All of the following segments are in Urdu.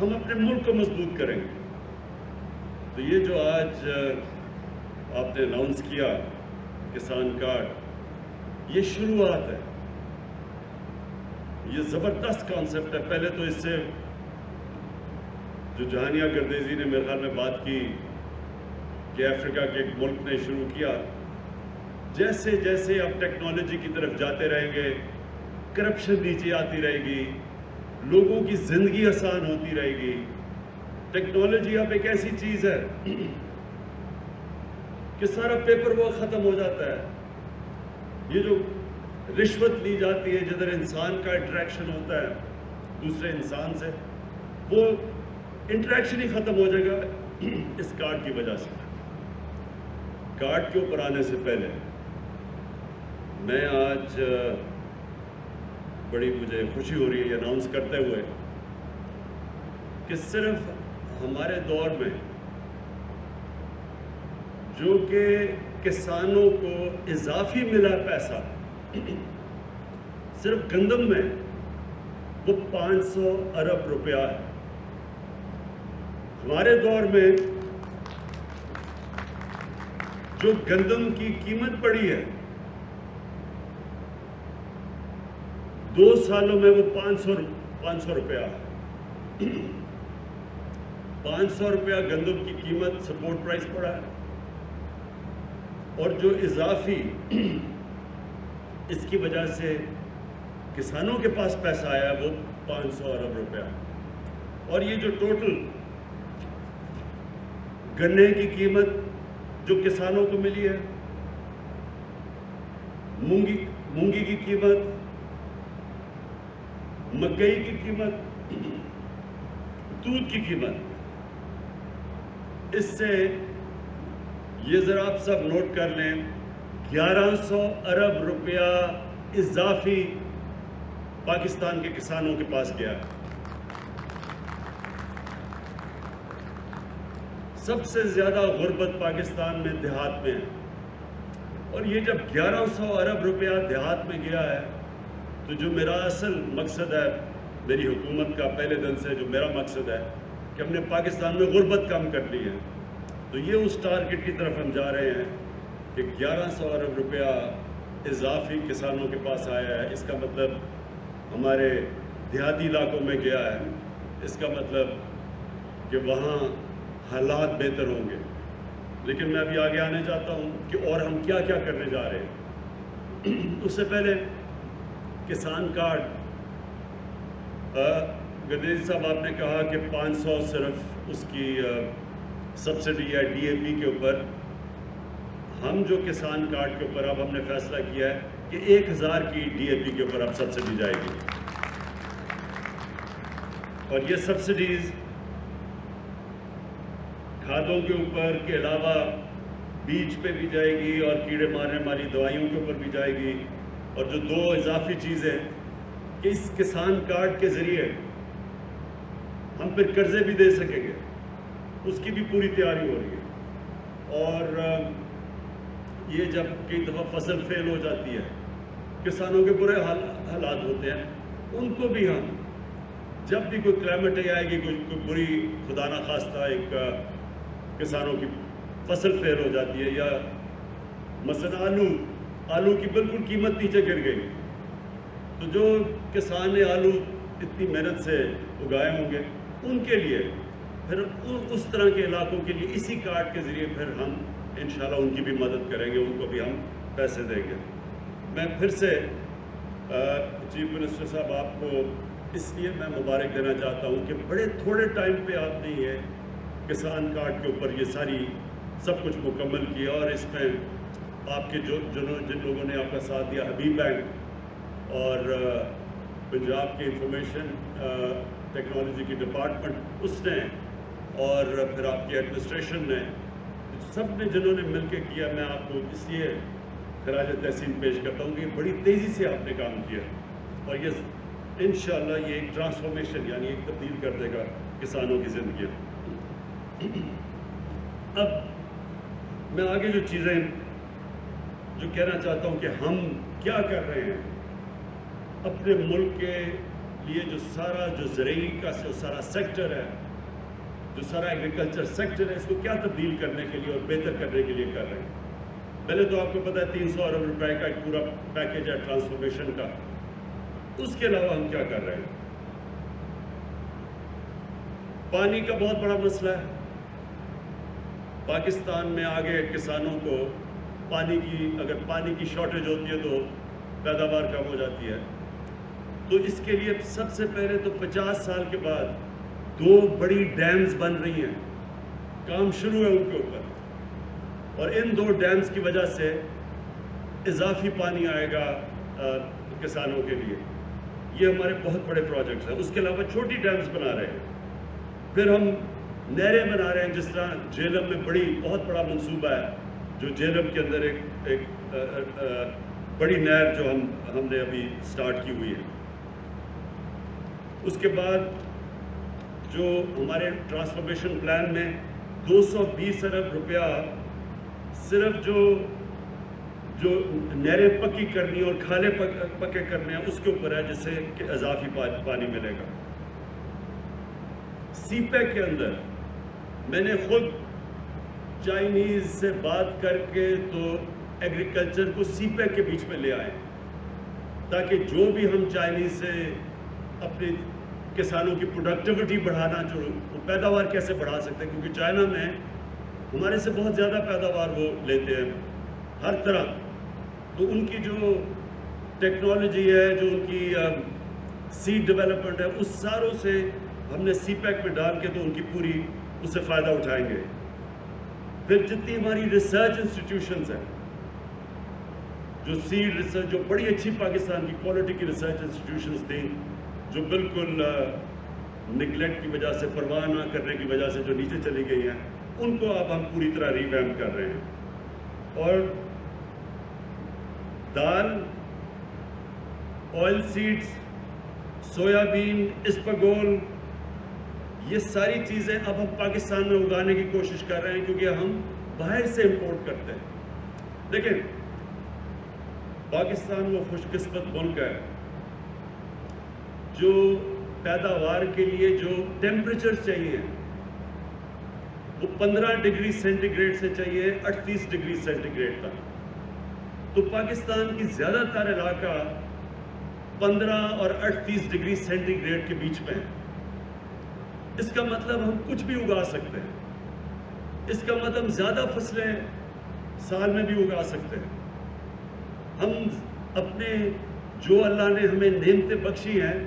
ہم اپنے ملک کو مضبوط کریں گے. تو یہ جو آج آپ نے اناؤنس کیا کسان کارڈ، یہ شروعات ہے، یہ زبردست کانسیپٹ ہے. پہلے تو اس سے جو جہانیہ گردیزی نے میرے خیال میں بات کی کہ افریقہ کے ایک ملک نے شروع کیا، جیسے جیسے آپ ٹیکنالوجی کی طرف جاتے رہیں گے، کرپشن نیچے آتی رہے گی، لوگوں کی زندگی آسان ہوتی رہے گی. ٹیکنالوجی اب ایک ایسی چیز ہے کہ سارا پیپر ورک ختم ہو جاتا ہے. یہ جو رشوت لی جاتی ہے، جدھر انسان کا انٹریکشن ہوتا ہے دوسرے انسان سے، وہ انٹریکشن ہی ختم ہو جائے گا اس کارڈ کی وجہ سے. کارڈ کے اوپر آنے سے پہلے میں آج بڑی مجھے خوشی ہو رہی ہے یہ اناؤنس کرتے ہوئے کہ صرف ہمارے دور میں جو کہ کسانوں کو اضافی ملا پیسہ صرف گندم میں وہ 500 ارب روپیہ ہے. ہمارے دور میں جو گندم کی قیمت بڑھی ہے 2 سالوں میں وہ 500 روپیہ ہے. 500 روپیہ گندم کی قیمت سپورٹ پرائس پڑا ہے، اور جو اضافی اس کی وجہ سے کسانوں کے پاس پیسہ آیا وہ 500 ارب روپیہ. اور یہ جو ٹوٹل گنے کی قیمت جو کسانوں کو ملی ہے، مونگی کی قیمت، مکئی کی قیمت، دودھ کی قیمت، اس سے یہ ذرا آپ سب نوٹ کر لیں 1100 ارب روپیہ اضافی پاکستان کے کسانوں کے پاس گیا. سب سے زیادہ غربت پاکستان میں دیہات میں ہے، اور یہ جب 1100 ارب روپیہ دیہات میں گیا ہے تو جو میرا اصل مقصد ہے میری حکومت کا پہلے دن سے جو میرا مقصد ہے کہ ہم نے پاکستان میں غربت کم کر لی ہے، تو یہ اس ٹارگٹ کی طرف ہم جا رہے ہیں کہ 1100 ارب روپیہ اضافی کسانوں کے پاس آیا ہے. اس کا مطلب ہمارے دیہاتی علاقوں میں گیا ہے، اس کا مطلب کہ وہاں حالات بہتر ہوں گے. لیکن میں ابھی آگے آنے چاہتا ہوں کہ اور ہم کیا کیا کرنے جا رہے ہیں. اس سے پہلے کسان کارڈ، گردیزی صاحب آپ نے کہا کہ 500 صرف اس کی سبسڈی ہے ڈی اے پی کے اوپر. ہم جو کسان کارڈ کے اوپر اب ہم نے فیصلہ کیا ہے کہ 1000 کی ڈی اے پی کے اوپر اب سبسڈی جائے گی، اور یہ سبسڈیز کھادوں کے اوپر کے علاوہ بیج پہ بھی جائے گی اور کیڑے مارنے والی دوائیوں کے اوپر بھی جائے گی. اور جو 2 اضافی چیزیں کہ اس کسان کارڈ کے ذریعے ہم پھر قرضے بھی دے سکیں گے، اس کی بھی پوری تیاری ہو رہی ہے. اور یہ جب کئی دفعہ فصل فیل ہو جاتی ہے، کسانوں کے برے حالات ہوتے ہیں، ان کو بھی ہم جب بھی کوئی کلائمیٹ آئے گی، کوئی بری خدا نخواستہ ایک کسانوں کی فصل فیل ہو جاتی ہے، یا مثلا آلو کی بالکل قیمت نیچے گر گئی، تو جو کسان نے آلو اتنی محنت سے اگائے ہوں گے ان کے لیے پھر اس طرح کے علاقوں کے لیے اسی کارڈ کے ذریعے پھر ہم انشاءاللہ ان کی بھی مدد کریں گے، ان کو بھی ہم پیسے دیں گے. میں پھر سے چیف منسٹر صاحب آپ کو اس لیے میں مبارک دینا چاہتا ہوں کہ بڑے تھوڑے ٹائم پہ آپ نے یہ کسان کارڈ کے اوپر یہ سب کچھ مکمل کیا، اور اس میں آپ کے جن لوگوں نے آپ کا ساتھ دیا، حبیب بینک اور پنجاب کے انفارمیشن ٹیکنالوجی کی ڈپارٹمنٹ اس نے، اور پھر آپ کی ایڈمنسٹریشن نے، سب نے جنہوں نے مل کے کیا، میں آپ کو اس لیے خراج تحسین پیش کرتا ہوں کہ بڑی تیزی سے آپ نے کام کیا، اور یہ انشاءاللہ یہ ایک ٹرانسفارمیشن یعنی ایک تبدیل کر دے گا کسانوں کی زندگی. اب میں آگے جو چیزیں جو کہنا چاہتا ہوں کہ ہم کیا کر رہے ہیں اپنے ملک کے لیے جو زرعی کا جو سارا سیکٹر ہے، جو سارا ایگریکلچر سیکٹر ہے، اس کو کیا تبدیل کرنے کے لیے اور بہتر کرنے کے لیے کر رہے ہیں. پہلے تو آپ کو پتہ ہے 300 ارب روپے کا ایک پورا پیکیج ہے ٹرانسفارمیشن کا. اس کے علاوہ ہم کیا کر رہے ہیں؟ پانی کا بہت بڑا مسئلہ ہے. پاکستان میں آگے کسانوں کو اگر پانی کی شارٹیج ہوتی ہے تو پیداوار کم ہو جاتی ہے. تو اس کے لیے سب سے پہلے تو 50 سال کے بعد 2 بڑی ڈیمز بن رہی ہیں، کام شروع ہے ان کے اوپر، اور ان 2 ڈیمز کی وجہ سے اضافی پانی آئے گا کسانوں کے لیے. یہ ہمارے بہت بڑے پروجیکٹس ہیں. اس کے علاوہ چھوٹی ڈیمز بنا رہے ہیں. پھر ہم نہریں بنا رہے ہیں، جس طرح جہلم میں بہت بڑا منصوبہ ہے، جو جہلم کے اندر ایک بڑی نہر جو ہم نے ابھی سٹارٹ کی ہوئی ہے. اس کے بعد جو ہمارے ٹرانسفارمیشن پلان میں 220 ارب روپیہ صرف جو نہریں پکی کرنی اور کھالے پکے کرنے ہیں اس کے اوپر ہے، جس سے کہ اضافی پانی ملے گا. سی پیک کے اندر میں نے خود چائنیز سے بات کر کے تو ایگریکلچر کو سی پیک کے بیچ میں لے آئے، تاکہ جو بھی ہم چائنیز سے اپنے کسانوں کی پروڈکٹیوٹی بڑھانا، جو پیداوار کیسے بڑھا سکتے ہیں، کیونکہ چائنا میں ہمارے سے بہت زیادہ پیداوار وہ لیتے ہیں ہر طرح. تو ان کی جو ٹیکنالوجی ہے، جو ان کی سیڈ ڈیولپمنٹ ہے، اس ساروں سے ہم نے سی پیک میں ڈال کے تو ان کی پوری اس سے فائدہ اٹھائیں گے. پھر جتنی ہماری ریسرچ انسٹیٹیوشنز ہیں، جو سیڈ ریسرچ، جو بڑی اچھی پاکستان کی کوالٹی کی ریسرچ انسٹیٹیوشنز تھیں، جو بالکل نگلیکٹ کی وجہ سے، پرواہ نہ کرنے کی وجہ سے جو نیچے چلی گئی ہیں، ان کو اب ہم پوری طرح ریویمپ کر رہے ہیں. اور دال، آئل سیڈز، سویابین، اسپاگول، یہ ساری چیزیں اب ہم پاکستان میں اگانے کی کوشش کر رہے ہیں، کیونکہ ہم باہر سے امپورٹ کرتے ہیں. دیکھیں، پاکستان وہ خوش قسمت ملک ہے جو پیداوار کے لیے جو ٹیمپریچر چاہیے وہ 15 ڈگری سینٹی گریڈ سے چاہیے 38 ڈگری سینٹی گریڈ تک. تو پاکستان کی زیادہ تر علاقہ 15 اور 38 ڈگری سینٹی گریڈ کے بیچ میں ہے. اس کا مطلب ہم کچھ بھی اگا سکتے ہیں. اس کا مطلب زیادہ فصلیں سال میں بھی اگا سکتے ہیں. ہم اپنے جو اللہ نے ہمیں نعمتیں بخشی ہیں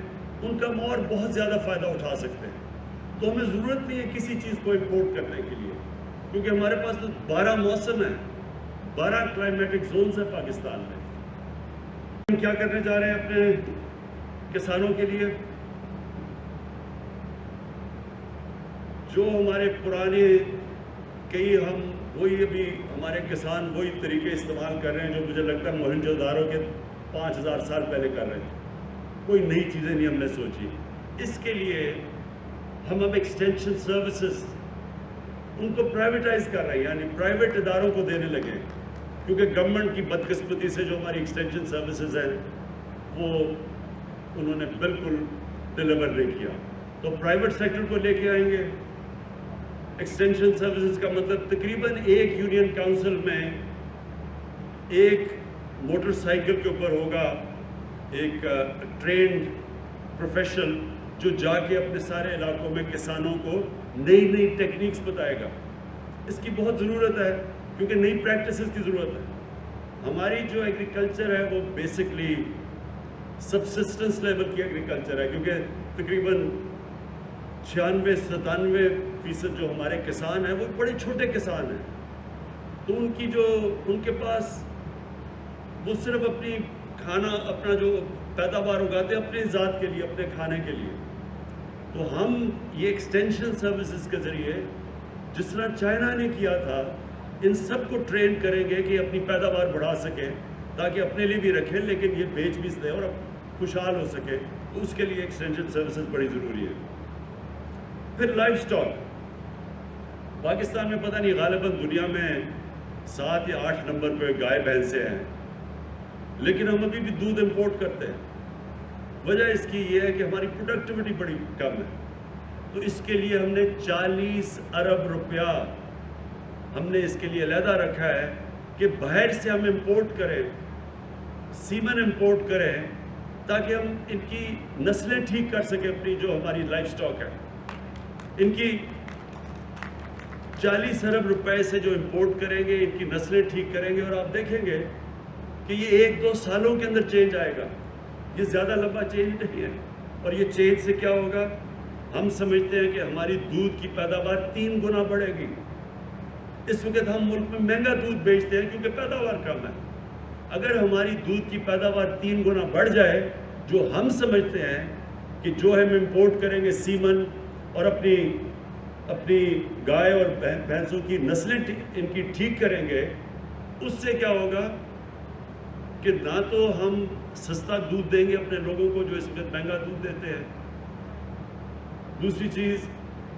ان کا اور بہت زیادہ فائدہ اٹھا سکتے ہیں. تو ہمیں ضرورت نہیں ہے کسی چیز کو امپورٹ کرنے کے لیے، کیونکہ ہمارے پاس تو 12 موسم ہیں، 12 کلائمیٹک زونز ہیں پاکستان میں. ہم کیا کرنے جا رہے ہیں اپنے کسانوں کے لیے؟ جو ہمارے پرانے وہی ابھی ہمارے کسان وہی طریقے استعمال کر رہے ہیں جو مجھے لگتا ہے موہنجو دارو کے 5000 سال پہلے کر رہے ہیں. کوئی نئی چیزیں نہیں ہم نے سوچی. اس کے لیے ہم اب ایکسٹینشن سروسز ان کو پرائیویٹائز کر رہے ہیں، یعنی پرائیویٹ اداروں کو دینے لگے، کیونکہ گورنمنٹ کی بدقسمتی سے جو ہماری ایکسٹینشن سروسز ہیں وہ انہوں نے بالکل ڈیلیور نہیں کیا. تو پرائیویٹ سیکٹر کو لے کے آئیں گے. ایکسٹینشن سروسز کا مطلب تقریباً ایک یونین کاؤنسل میں ایک موٹر سائیکل کے اوپر ہوگا ایک ٹرینڈ پروفیشنل جو جا کے اپنے سارے علاقوں میں کسانوں کو نئی ٹیکنیکس بتائے گا. اس کی بہت ضرورت ہے کیونکہ نئی پریکٹسز کی ضرورت ہے. ہماری جو ایگریکلچر ہے وہ بیسکلی سبسسٹنس لیول کی ایگریکلچر ہے، کیونکہ تقریباً 96-97% جو ہمارے کسان ہیں وہ بڑے چھوٹے کسان ہیں. تو ان کے پاس وہ صرف اپنا جو پیداوار اگاتے ہیں اپنے ذات کے لیے، اپنے کھانے کے لیے. تو ہم یہ ایکسٹینشن سروسز کے ذریعے جس طرح چائنا نے کیا تھا ان سب کو ٹرین کریں گے کہ اپنی پیداوار بڑھا سکیں تاکہ اپنے لیے بھی رکھیں لیکن یہ بیچ بھی دیں اور خوشحال ہو سکے. تو اس کے لیے ایکسٹینشن سروسز بڑی ضروری ہے. پھر لائف سٹاک. پاکستان میں پتہ نہیں غالباً دنیا میں 7 یا 8 نمبر پہ گائے بھینسیں ہیں، لیکن ہم ابھی بھی دودھ امپورٹ کرتے ہیں. وجہ اس کی یہ ہے کہ ہماری پروڈکٹیوٹی بڑی کم ہے. تو اس کے لیے ہم نے 40 ارب روپیہ ہم نے اس کے لیے علیحدہ رکھا ہے کہ باہر سے ہم امپورٹ کریں, سیمن امپورٹ کریں, تاکہ ہم ان کی نسلیں ٹھیک کر سکیں. اپنی جو ہماری لائف سٹاک ہے ان کی 40 ارب روپے سے جو امپورٹ کریں گے, ان کی نسلیں ٹھیک کریں گے, اور آپ دیکھیں گے کہ یہ 1-2 سالوں کے اندر چینج آئے گا. یہ زیادہ لمبا چینج نہیں ہے. اور یہ چینج سے کیا ہوگا؟ ہم سمجھتے ہیں کہ ہماری دودھ کی پیداوار 3 گنا بڑھے گی. اس وقت ہم ملک میں مہنگا دودھ بیچتے ہیں کیونکہ پیداوار کم ہے. اگر ہماری دودھ کی پیداوار 3 گنا بڑھ جائے, جو ہم سمجھتے ہیں کہ جو ہم امپورٹ کریں گے سیمن, اور اپنی گائے اور بھینسوں کی نسلیں ان کی ٹھیک کریں گے, اس سے کیا ہوگا کہ نہ تو ہم سستا دودھ دیں گے اپنے لوگوں کو جو اس وقت مہنگا دودھ دیتے ہیں, دوسری چیز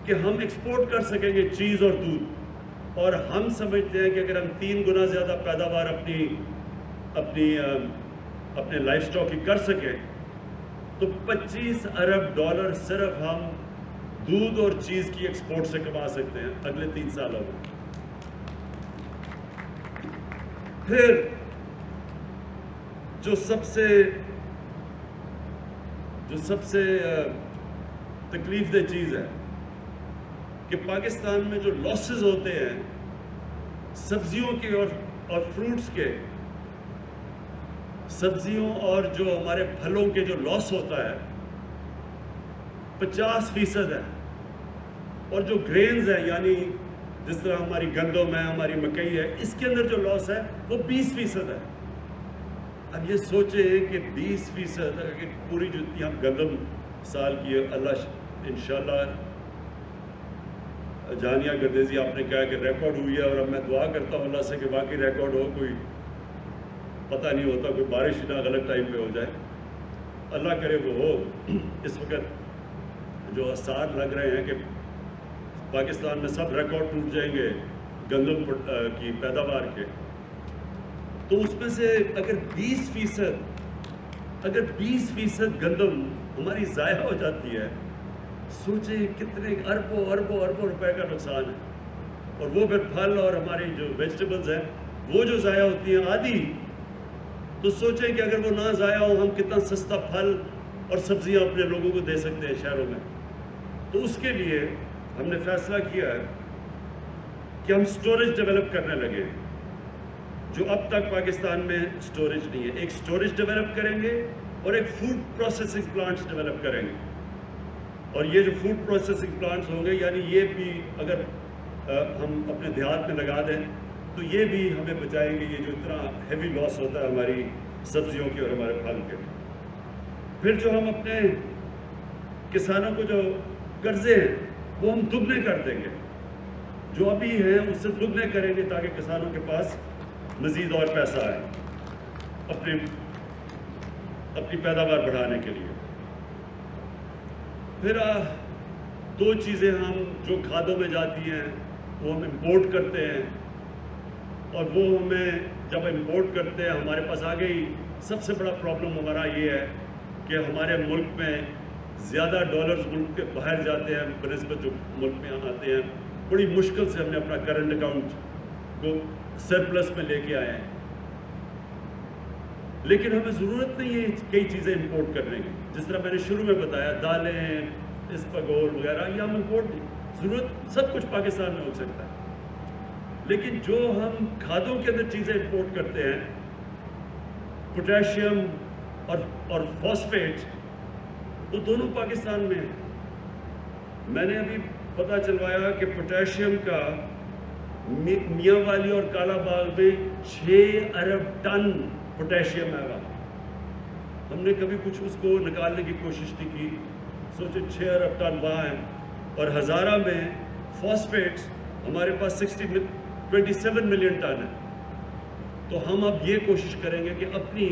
کہ ہم ایکسپورٹ کر سکیں گے چیز اور دودھ. اور ہم سمجھتے ہیں کہ اگر ہم 3 گنا زیادہ پیداوار اپنے لائف سٹاک کی کر سکیں تو $25 ارب صرف ہم دودھ اور چیز کی ایکسپورٹ سے کما سکتے ہیں اگلے 3 سالوں میں. پھر جو سب سے تکلیف دہ چیز ہے کہ پاکستان میں جو لاسز ہوتے ہیں سبزیوں کے اور فروٹس کے, سبزیوں اور جو ہمارے پھلوں کے جو لاس ہوتا ہے 50% ہے, اور جو گرینز ہیں یعنی جس طرح ہماری گندم ہے, ہماری مکئی ہے, اس کے اندر جو لاس ہے وہ 20% ہے. اب یہ سوچیں کہ 20% اگر پوری جتنی ہم گندم سال کی, اللہ انشاءاللہ جانیہ گردیزی آپ نے کہا کہ ریکارڈ ہوئی ہے, اور اب میں دعا کرتا ہوں اللہ سے کہ واقعی ریکارڈ ہو, کوئی پتہ نہیں ہوتا, کوئی بارش نہ غلط ٹائم پہ ہو جائے, اللہ کرے وہ ہو. اس وقت جو آثار لگ رہے ہیں کہ پاکستان میں سب ریکارڈ ٹوٹ جائیں گے گندم کی پیداوار کے, تو اس میں سے اگر 20% گندم ہماری ضائع ہو جاتی ہے, سوچیں کتنے اربوں روپے کا نقصان ہے. اور وہ پھر پھل اور ہماری جو ویجیٹیبلز ہیں وہ جو ضائع ہوتی ہیں آدھی, تو سوچیں کہ اگر وہ نہ ضائع ہو ہم کتنا سستا پھل اور سبزیاں اپنے لوگوں کو دے سکتے ہیں شہروں میں. تو اس کے لیے ہم نے فیصلہ کیا ہے کہ ہم سٹوریج ڈیولپ کرنے لگے, جو اب تک پاکستان میں سٹوریج نہیں ہے. ایک سٹوریج ڈیولپ کریں گے اور ایک فوڈ پروسیسنگ پلانٹس ڈیولپ کریں گے. اور یہ جو فوڈ پروسیسنگ پلانٹس ہوں گے, یعنی یہ بھی اگر ہم اپنے دیہات میں لگا دیں تو یہ بھی ہمیں بچائیں گے یہ جو اتنا ہیوی لاس ہوتا ہے ہماری سبزیوں کے اور ہمارے پھل کے. پھر جو ہم اپنے کسانوں کو جو قرضے ہیں وہ ہم دگنے کر دیں گے, جو ابھی ہیں اس سے دگنے کریں گے تاکہ کسانوں کے پاس مزید اور پیسہ آئے اپنی پیداوار بڑھانے کے لیے. پھر 2 چیزیں ہم جو کھادوں میں جاتی ہیں وہ ہم امپورٹ کرتے ہیں, اور وہ ہمیں جب امپورٹ کرتے ہیں ہمارے پاس آ گئی. سب سے بڑا پرابلم ہمارا یہ ہے کہ ہمارے ملک میں زیادہ ڈالرز ملک کے باہر جاتے ہیں بنسبت جو ملک میں آتے ہیں. بڑی مشکل سے ہم نے اپنا کرنٹ اکاؤنٹ کو سرپلس میں لے کے آئے ہیں, لیکن ہمیں ضرورت نہیں ہے کئی چیزیں امپورٹ کرنے کی. جس طرح میں نے شروع میں بتایا دالیں, اسپاگول وغیرہ, یہ ہم امپورٹ نہیں, ضرورت سب کچھ پاکستان میں ہو سکتا ہے. لیکن جو ہم کھادوں کے اندر چیزیں امپورٹ کرتے ہیں, پوٹیشیم اور فاسفیٹ, وہ دونوں پاکستان میں ہیں. میں نے ابھی پتہ چلوایا کہ پوٹیشیم کا میاں والی اور کالا باغ میں 6 ارب ٹن پوٹیشیم ہے. ہم نے کبھی کچھ اس کو نکالنے کی کوشش نہیں کی. سوچے 6 ارب ٹن وہاں ہیں, اور ہزارہ میں فاسفیٹس ہمارے پاس 27 ملین ٹن ہے. تو ہم اب یہ کوشش کریں گے کہ اپنی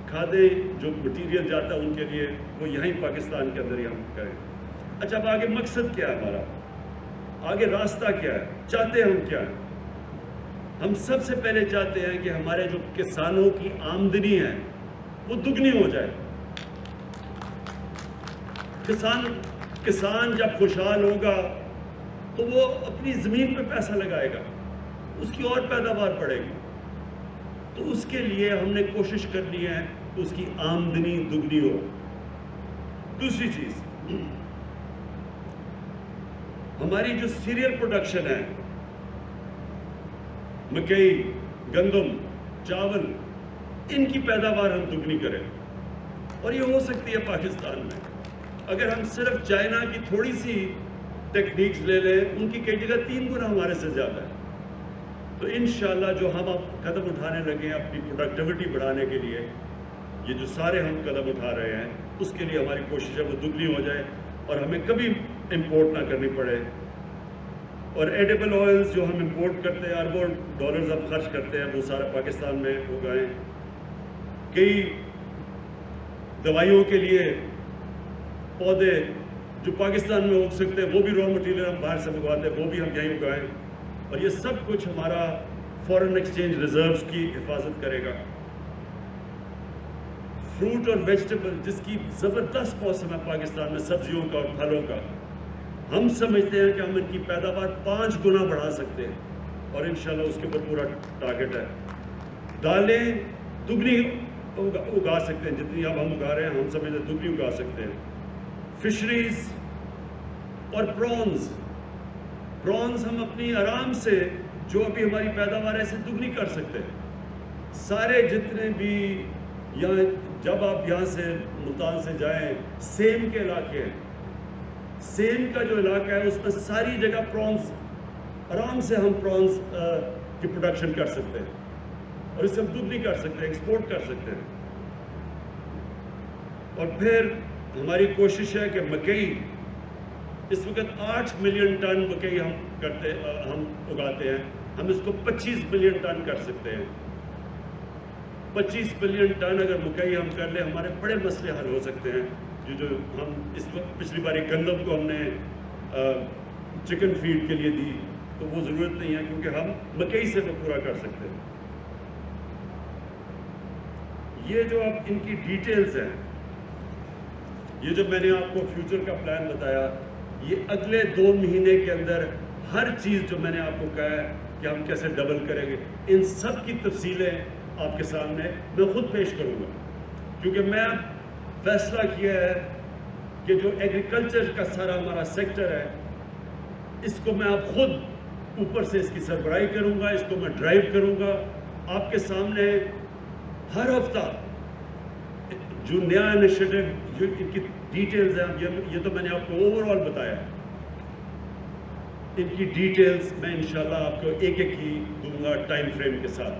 کھادیں جو مٹیریل جاتا ہے ان کے لیے وہ یہیں پاکستان کے اندر ہی ہم کریں. اچھا, اب آگے مقصد کیا ہے ہمارا, آگے راستہ کیا ہے, چاہتے ہم کیا ہیں؟ ہم سب سے پہلے چاہتے ہیں کہ ہمارے جو کسانوں کی آمدنی ہے وہ دگنی ہو جائے. کسان جب خوشحال ہوگا تو وہ اپنی زمین پہ پیسہ لگائے گا, اس کی اور پیداوار بڑھے گی. تو اس کے لیے ہم نے کوشش کرنی ہے کہ اس کی آمدنی دگنی ہو. دوسری چیز, ہماری جو سیریل پروڈکشن ہے, مکئی, گندم, چاول, ان کی پیداوار ہم دگنی کریں. اور یہ ہو سکتی ہے پاکستان میں اگر ہم صرف چائنا کی تھوڑی سی ٹیکنیکس لے لیں, ان کی کئی جگہ 3 گنا ہمارے سے زیادہ ہے. تو انشاءاللہ جو ہم اب قدم اٹھانے لگے ہیں اپنی پروڈکٹیوٹی بڑھانے کے لیے, یہ جو سارے ہم قدم اٹھا رہے ہیں, اس کے لیے ہماری کوشش ہے وہ دگنی ہو جائے اور ہمیں کبھی امپورٹ نہ کرنی پڑے. اور ایڈیبل آئلز جو ہم امپورٹ کرتے ہیں, اربوں ڈالرز ہم خرچ کرتے ہیں, وہ سارا پاکستان میں اگائیں. کئی دوائیوں کے لیے پودے جو پاکستان میں اگ سکتے ہیں, وہ بھی را مٹیریل ہم باہر سے منگواتے ہیں, وہ بھی ہم یہیں اگائیں. اور یہ سب کچھ ہمارا فارن ایکسچینج ریزروز کی حفاظت کرے گا. فروٹ اور ویجیٹیبل جس کی زبردست موسم ہے پاکستان میں, سبزیوں کا اور پھلوں کا, ہم سمجھتے ہیں کہ ہم ان کی پیداوار 5 گنا بڑھا سکتے ہیں, اور انشاءاللہ اس کے اوپر پورا ٹارگٹ ہے. دالیں دگنی اگا سکتے ہیں, جتنی اب ہم اگا رہے ہیں ہم سمجھتے ہیں دگنی اگا سکتے ہیں. فشریز اور پرونز ہم اپنی آرام سے جو ابھی ہماری پیداوار ہے اسے دگنی کر سکتے ہیں. سارے جتنے بھی یہاں, جب آپ یہاں سے ملتان سے جائیں, سیم کے علاقے ہیں, سیم کا جو علاقہ ہے اس میں ساری جگہ پرونز, آرام سے ہم پرونز کی پروڈکشن کر سکتے ہیں, اور اسے ہم دگنی کر سکتے ہیں, ایکسپورٹ کر سکتے ہیں. اور پھر ہماری کوشش ہے کہ مکئی, اس وقت 8 ملین ٹن مکئی ہم اگاتے ہیں, ہم اس کو 25 ملین ٹن کر سکتے ہیں. 25 ملین ٹن اگر مکئی ہم کر لیں, ہمارے بڑے مسئلے حل ہو سکتے ہیں. جو ہم اس وقت پچھلی باری گندم کو ہم نے چکن فیڈ کے لیے دی, تو وہ ضرورت نہیں ہے کیونکہ ہم مکئی سے وہ پورا کر سکتے ہیں. یہ جو اب ان کی ڈیٹیلز ہیں, یہ جو میں نے آپ کو فیوچر کا پلان بتایا, یہ اگلے 2 مہینے کے اندر ہر چیز جو میں نے آپ کو کہا ہے کہ ہم کیسے ڈبل کریں گے, ان سب کی تفصیلیں آپ کے سامنے میں خود پیش کروں گا. کیونکہ میں فیصلہ کیا ہے کہ جو ایگریکلچر کا سارا ہمارا سیکٹر ہے, اس کو میں اب خود اوپر سے اس کی سربراہی کروں گا, اس کو میں ڈرائیو کروں گا. آپ کے سامنے ہر ہفتہ جو نیا انیشیٹو, جو ان کی ڈیٹیلز ہیں, یہ تو میں نے آپ کو اوور آل بتایا, ان کی ڈیٹیلز میں انشاءاللہ آپ کو ایک ایک ہی دوں گا ٹائم فریم کے ساتھ.